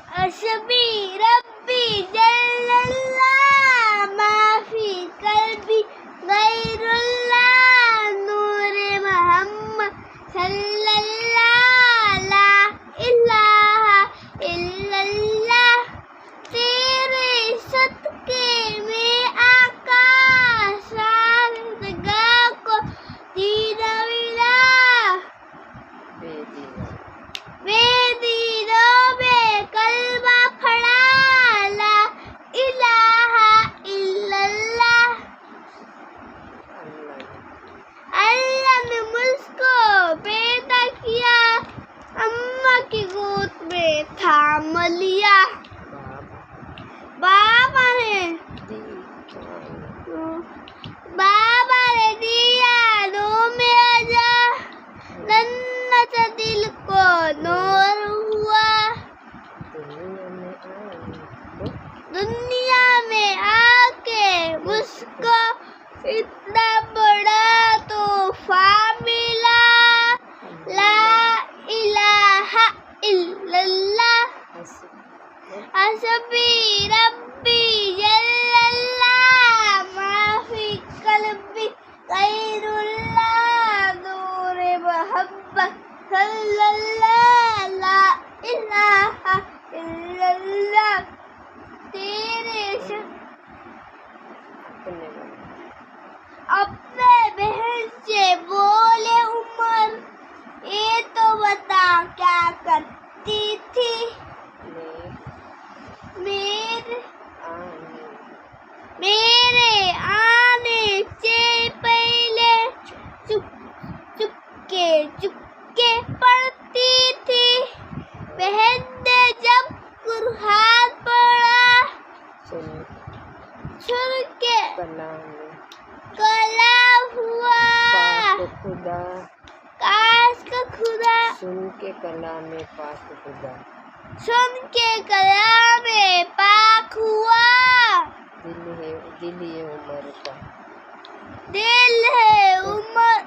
حسبی ربی جل اللہ ما فی قلبی غیر اللہ نور محمد صلی اللہ لا الہ الا اللہ تیرے صدقے میں آقا شاہدگاہ کو دین ملا بے دینوں میں کلمہ پڑھا لا الہ الا اللہ اللہ نے مجھ کو پیدا کیا اماں کی گود میں تھام لیا بابا نے دیا نوم آجا ننھا سا دل کو نور ہوا دنیا میں آ کے مجھ کو اتنا بڑا طوفان ملا لا الہ الا اللہ حسبی ربی جل اللہ ما فی قلبی غیر اللہ نور محمد صلی اللہ لا الہ الا اللہ تیرے اپنے بہن سے بولے عمر یہ تو بتا کیا کرتی تھی میرے آنے سے پہلے چپکے پڑھتی تھی بہن نے جب قرآن پڑھا سن کے کلام ہوا کاش کا خدا سن کے کلام پاک خدا سن کے کلام پاک ہوا دل ہے عمر کا دل ہے عمر